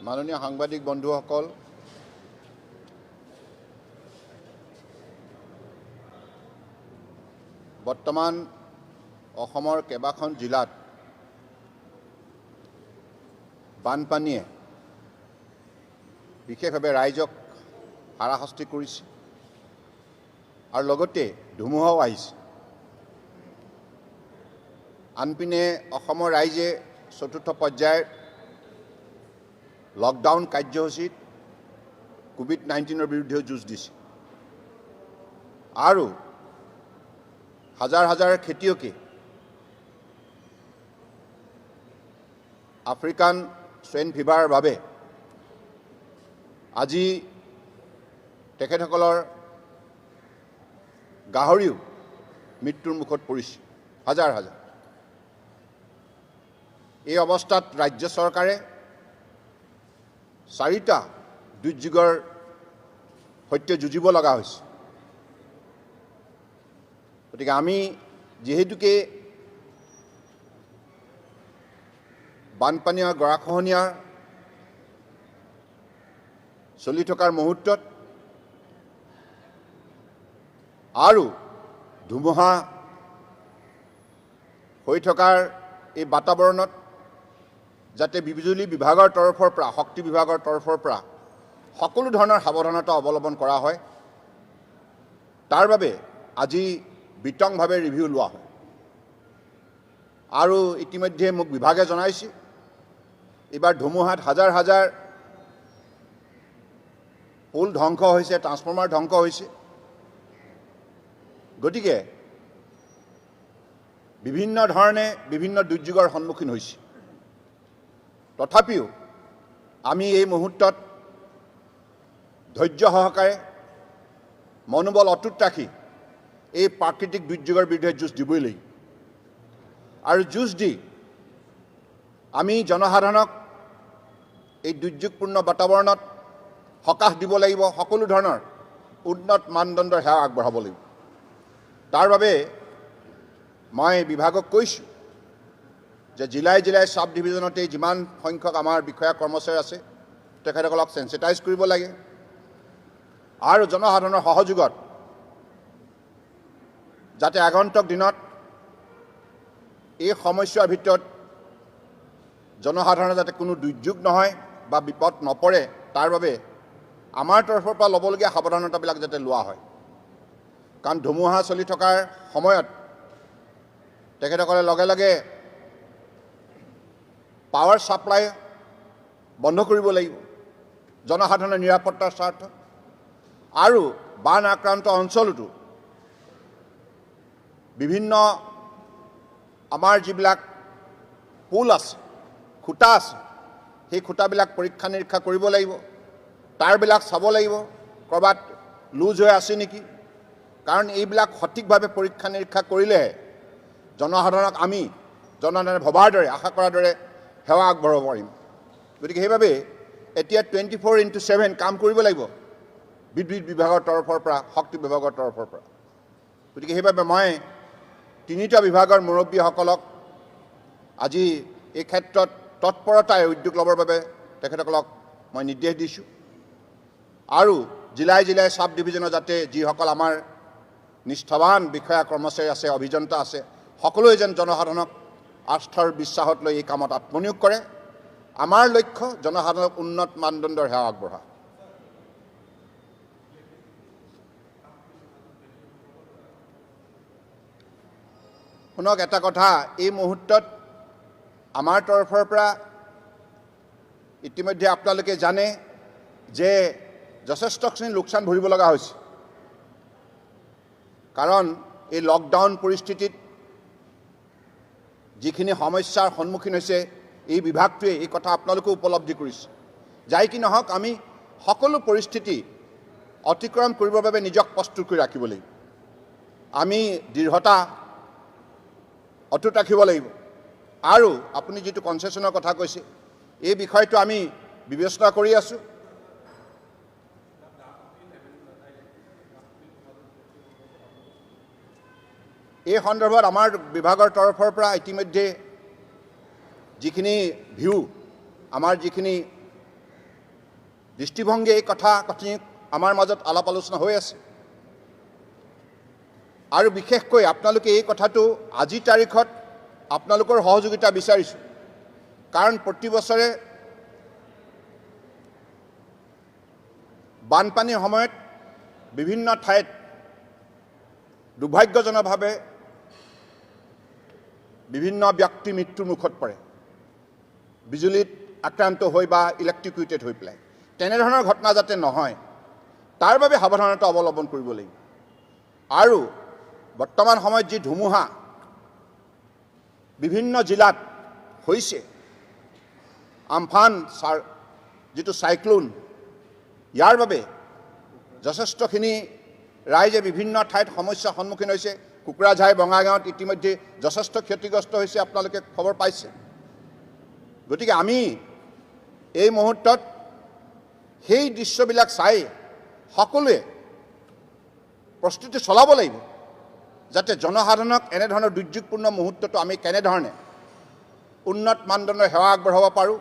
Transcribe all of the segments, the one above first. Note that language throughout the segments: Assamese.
মাননীয় সাংবাদিক বন্ধুসকল, বৰ্তমান অসমৰ কেইবাখন জিলাত বানপানীয়ে বিশেষভাৱে ৰাইজক হাৰাশাস্তি কৰিছে আৰু লগতে ধুমুহাও আহিছে। আনপিনে অসমৰ ৰাইজে চতুৰ্থ পৰ্যায়ৰ লকডাউন কাৰ্যসূচীত কোভিড-19ৰ বিৰুদ্ধে যুঁজ দিছে আৰু হাজাৰ হাজাৰ খেতিয়কে আফ্ৰিকান সোয়াইন ফিভাৰৰ বাবে আজি তেখেতসকলৰ গাহৰিও মৃত্যুৰ মুখত পৰিছে হাজাৰ হাজাৰ। এই অৱস্থাত ৰাজ্য চৰকাৰে 4টা দুৰ্যোগৰ সৈতে যুঁজিব লগা হৈছে। গতিকে আমি যিহেতুকে বানপানী আৰু গৰাখহনীয়াৰ চলি থকাৰ মুহূৰ্তত আৰু ধুমুহা হৈ থকাৰ এই বাতাবৰণত যাতে বিজুলী বিভাগৰ তৰফৰ পৰা, শক্তি বিভাগৰ তৰফৰ পৰা সকলো ধৰণৰ সাৱধানতা অৱলম্বন কৰা হয়, তাৰ বাবে আজি বিতংভাৱে ৰিভিউ লোৱা হয়। আৰু ইতিমধ্যে মোক বিভাগে জনাইছে এইবাৰ ধুমুহাত হাজাৰ হাজাৰ পোল ধ্বংস হৈছে, ট্ৰান্সফৰ্মাৰ ধ্বংস হৈছে। গতিকে বিভিন্ন ধৰণে বিভিন্ন দুৰ্যোগৰ সন্মুখীন হৈছে। তথাপিও আমি এই মুহূৰ্তত ধৈৰ্য সহকাৰে মনোবল অটুট ৰাখি এই প্ৰাকৃতিক দুৰ্যোগৰ বিৰুদ্ধে যুঁজ দিবই লাগিব আৰু যুঁজ দি আমি জনসাধাৰণক এই দুৰ্যোগপূৰ্ণ বাতাবৰণত সকাহ দিব লাগিব, সকলো ধৰণৰ উন্নত মানদণ্ডৰ সেৱা আগবঢ়াব লাগিব। তাৰ বাবে মই বিভাগক কৈছোঁ যে জিলাই জিলাই সাব ডিভিজনতে যিমান সংখ্যক আমাৰ বিষয়া কৰ্মচাৰী আছে তেখেতসকলক সেন্সিটাইজ কৰিব লাগে আৰু জনসাধাৰণৰ সহযোগত যাতে আগন্তুক দিনত এই সমস্যাৰ ভিতৰত জনসাধাৰণৰ যাতে কোনো দুৰ্যোগ নহয় বা বিপদ নপৰে, তাৰ বাবে আমাৰ তৰফৰ পৰা ল'বলগীয়া সাৱধানতাবিলাক যাতে লোৱা হয়। কাৰণ ধুমুহা চলি থকাৰ সময়ত তেখেতসকলে লগে লগে পাৱাৰ ছাপ্লাই বন্ধ কৰিব লাগিব জনসাধাৰণৰ নিৰাপত্তাৰ স্বাৰ্থত। আৰু বান আক্ৰান্ত অঞ্চলতো বিভিন্ন আমাৰ যিবিলাক পুল আছে, খুঁটা আছে, সেই খুঁটাবিলাক পৰীক্ষা নিৰীক্ষা কৰিব লাগিব, তাৰবিলাক চাব লাগিব ক'ৰবাত লুজ হৈ আছে নেকি। কাৰণ এইবিলাক সঠিকভাৱে পৰীক্ষা নিৰীক্ষা কৰিলেহে জনসাধাৰণক আমি জনসাধাৰণে ভবাৰ দৰে, আশা কৰাৰ দৰে সেৱা আগবঢ়াব পাৰিম। গতিকে সেইবাবে এতিয়া 24/7 কাম কৰিব লাগিব বিদ্যুৎ বিভাগৰ তৰফৰ পৰা, শক্তি বিভাগৰ তৰফৰ পৰা। গতিকে সেইবাবে মই 3টা বিভাগৰ মুৰব্বীসকলক আজি এই ক্ষেত্ৰত তৎপৰতাৰে উদ্যোগ ল'বৰ বাবে তেখেতসকলক মই নিৰ্দেশ দিছোঁ। আৰু জিলাই জিলাই সাব ডিভিজনৰ যাতে যিসকল আমাৰ নিষ্ঠাৱান বিষয়া কৰ্মচাৰী আছে, অভিযন্তা আছে, সকলোৱে যেন জনসাধাৰণক আস্থাৰ বিশ্বাসত লৈ এই কামত আত্মনিয়োগ কৰে। আমাৰ লক্ষ্য জনসাধাৰণক উন্নত মানদণ্ডৰ সেৱা আগবঢ়া। শুনক এটা কথা, এই মুহূৰ্তত আমাৰ তৰফৰ পৰা ইতিমধ্যে আপোনালোকে জানে যে যথেষ্টখিনি লোকচান ভৰিব লগা হৈছে। কাৰণ এই লকডাউন পৰিস্থিতিত যিখিনি সমস্যাৰ সন্মুখীন হৈছে এই বিভাগটোৱে, এই কথা আপোনালোকেও উপলব্ধি কৰিছে। যাই কি নহওক আমি সকলো পৰিস্থিতি অতিক্ৰম কৰিবৰ বাবে নিজক প্ৰস্তুত কৰি ৰাখিব লাগিব। আমি দৃঢ়তা অটুট ৰাখিব লাগিব। আৰু আপুনি যিটো কনচেশ্যনৰ কথা কৈছে এই বিষয়টো আমি বিবেচনা কৰি আছোঁ। এই সন্দৰ্ভত আমাৰ বিভাগৰ তৰফৰ পৰা ইতিমধ্যে যিখিনি ভিউ, আমাৰ যিখিনি দৃষ্টিভংগী এই কথা কথিনী আমাৰ মাজত আলাপ আলোচনা হৈ আছে আৰু বিশেষকৈ আপোনালোকে এই কথাটো আজি তাৰিখত আপোনালোকৰ সহযোগিতা বিচাৰিছোঁ কাৰণ প্ৰতি বছৰে বানপানীৰ সময়ত বিভিন্ন ঠাইত দুৰ্ভাগ্যজনকভাৱে বিভিন্ন ব্যক্তি মৃত্যুৰ মুখত পৰে বিজুলীত আক্ৰান্ত হৈ বা ইলেক্ট্ৰিকিউটেড হৈ পেলাই তেনেধৰণৰ ঘটনা যাতে নহয় তাৰ বাবে সাৱধানতা অৱলম্বন কৰিব লাগিব আৰু বৰ্তমান সময়ত যি ধুমুহা বিভিন্ন জিলাত হৈছে আমফান যিটো চাইক্লোন ইয়াৰ বাবে যথেষ্টখিনি ৰাইজে বিভিন্ন ঠাইত সমস্যাৰ সন্মুখীন হৈছে কুকুৰাঝাই বঙাইগাঁৱত ইতিমধ্যে যথেষ্ট ক্ষতিগ্ৰস্ত হৈছে আপোনালোকে খবৰ পাইছে গতিকে আমি এই মুহূৰ্তত সেই দৃশ্যবিলাক চাই সকলোৱে প্ৰস্তুতি চলাব লাগিব যাতে জনসাধাৰণক এনেধৰণৰ দুৰ্যোগপূৰ্ণ মুহূৰ্তটো আমি কেনেধৰণে উন্নত মানদণ্ডৰ সেৱা আগবঢ়াব পাৰোঁ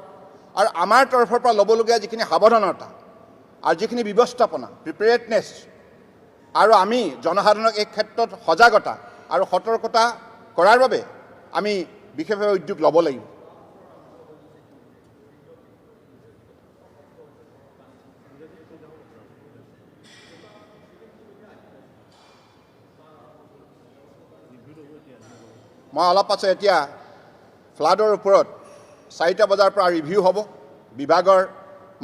আৰু আমাৰ তৰফৰ পৰা ল'বলগীয়া যিখিনি সাৱধানতা আৰু যিখিনি ব্যৱস্থাপনা প্ৰিপেয়াৰ্ডনেছ আৰু আমি জনসাধাৰণক এই ক্ষেত্ৰত সজাগতা আৰু সতৰ্কতা কৰাৰ বাবে আমি বিশেষভাৱে উদ্যোগ ল'ব লাগিব মই অলপ পাছত এতিয়া ফ্লাডৰ ওপৰত 4টা বজাৰ পৰা ৰিভিউ হ'ব বিভাগৰ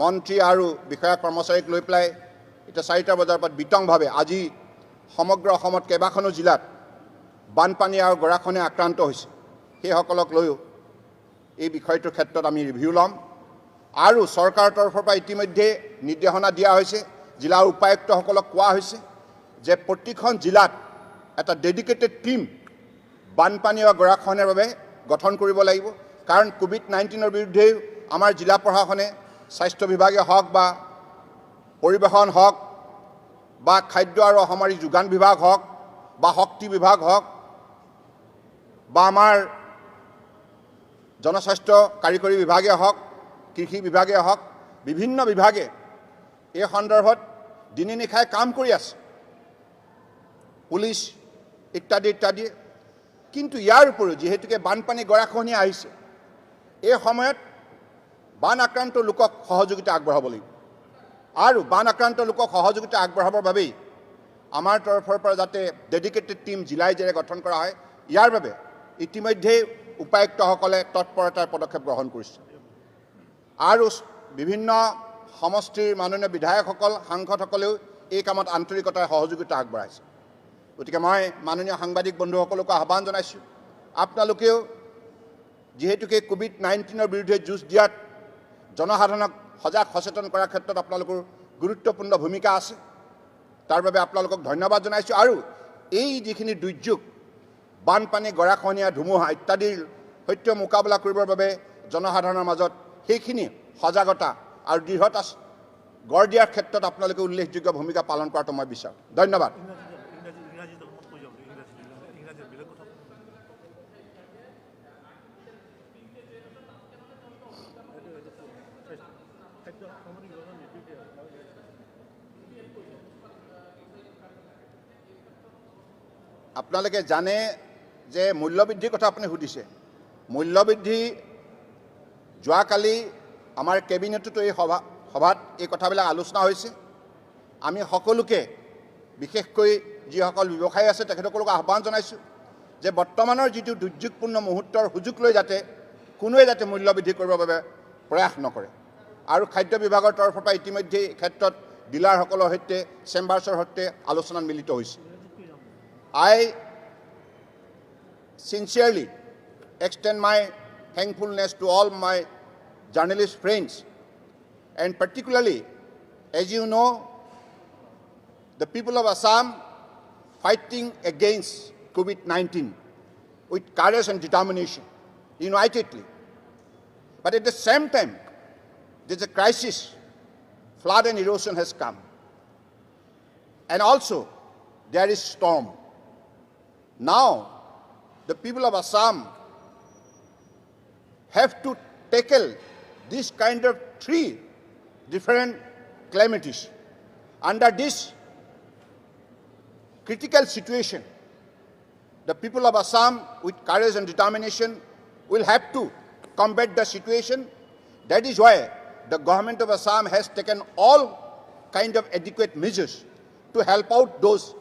মন্ত্ৰী আৰু বিষয়া কৰ্মচাৰীক লৈ পেলাই এতিয়া 4টা বজাৰ পৰা বিতংভাৱে আজি সমগ্ৰ অসমত কেইবাখনো জিলাত বানপানী আৰু গৰাখহনীয়া আক্ৰান্ত হৈছে সেইসকলক লৈও এই বিষয়টোৰ ক্ষেত্ৰত আমি ৰিভিউ ল'ম আৰু চৰকাৰৰ তৰফৰ পৰা ইতিমধ্যে নিৰ্দেশনা দিয়া হৈছে জিলাৰ উপায়ুক্তসকলক কোৱা হৈছে যে প্ৰতিখন জিলাত এটা ডেডিকেটেড টীম বানপানী আৰু গৰাখহনীয়াৰ বাবে গঠন কৰিব লাগিব কাৰণ কোভিড-19ৰ বিৰুদ্ধে আমাৰ জিলা প্ৰশাসনে স্বাস্থ্য বিভাগে হওক বা পৰিবহণ হওক বা খাদ্য আৰু অসামৰিক যোগান বিভাগ হওক বা শক্তি বিভাগ হওক বা আমাৰ জনস্বাস্থ্য কাৰিকৰী বিভাগে হওক কৃষি বিভাগে হওক বিভিন্ন বিভাগে এই সন্দৰ্ভত দিনে নিশাই কাম কৰি আছে পুলিচ ইত্যাদি ইত্যাদি কিন্তু ইয়াৰ উপৰিও যেহেতুকে বানপানী গৰাখহনীয়া আহিছে এই সময়ত বান আক্ৰান্ত লোকক সহযোগিতা আগবঢ়াব লাগিব আৰু বান আক্ৰান্ত লোকক সহযোগিতা আগবঢ়াবৰ বাবেই আমাৰ তৰফৰ পৰা যাতে ডেডিকেটেড টীম জিলাই জিলাই গঠন কৰা হয় ইয়াৰ বাবে ইতিমধ্যে উপায়ুক্তসকলে তৎপৰতাৰ পদক্ষেপ গ্ৰহণ কৰিছে আৰু বিভিন্ন সমষ্টিৰ মাননীয় বিধায়কসকল সাংসদসকলেও এই কামত আন্তৰিকতাৰে সহযোগিতা আগবঢ়াইছে গতিকে মই মাননীয় সাংবাদিক বন্ধুসকলকো আহ্বান জনাইছোঁ আপোনালোকেও যেহেতুকে কোভিড-19ৰ বিৰুদ্ধে যুঁজ দিয়াত জনসাধাৰণক সজাগ সচেতন কৰাৰ ক্ষেত্ৰত আপোনালোকৰ গুৰুত্বপূৰ্ণ ভূমিকা আছে তাৰ বাবে আপোনালোকক ধন্যবাদ জনাইছোঁ আৰু এই যিখিনি দুৰ্যোগ বানপানী গৰাখহনীয়া ধুমুহা ইত্যাদিৰ সৈতে মোকাবিলা কৰিবৰ বাবে জনসাধাৰণৰ মাজত সেইখিনি সজাগতা আৰু দৃঢ়তা গঢ় দিয়াৰ ক্ষেত্ৰত আপোনালোকে উল্লেখযোগ্য ভূমিকা পালন কৰাটো মই বিচাৰোঁ ধন্যবাদ আপোনালোকে জানে যে মূল্যবৃদ্ধিৰ কথা আপুনি সুধিছে মূল্যবৃদ্ধি যোৱাকালি আমাৰ কেবিনেটতো এই সভাত এই কথাবিলাক আলোচনা হৈছে আমি সকলোকে বিশেষকৈ যিসকল ব্যৱসায়ী আছে তেখেতসকলক আহ্বান জনাইছোঁ যে বৰ্তমানৰ যিটো দুৰ্যোগপূৰ্ণ মুহূৰ্তৰ সুযোগ লৈ যাতে কোনোৱে যাতে মূল্যবৃদ্ধি কৰিবৰ বাবে প্ৰয়াস নকৰে আৰু খাদ্য বিভাগৰ তৰফৰ পৰা ইতিমধ্যে এই ক্ষেত্ৰত ডিলাৰসকলৰ সৈতে চেম্বাৰ্ছৰ সৈতে আলোচনাত মিলিত হৈছে I sincerely extend my thankfulness to all my journalist friends and particularly, as you know, the people of Assam fighting against COVID-19 with courage and determination, unitedly. But at the same time, there's a crisis, flood and erosion has come. And also, there is storm. Now, the people of Assam have to tackle this kind of three different calamities. Under this critical situation, the people of Assam, with courage and determination, will have to combat the situation. That is why the government of Assam has taken all kind of adequate measures to help out those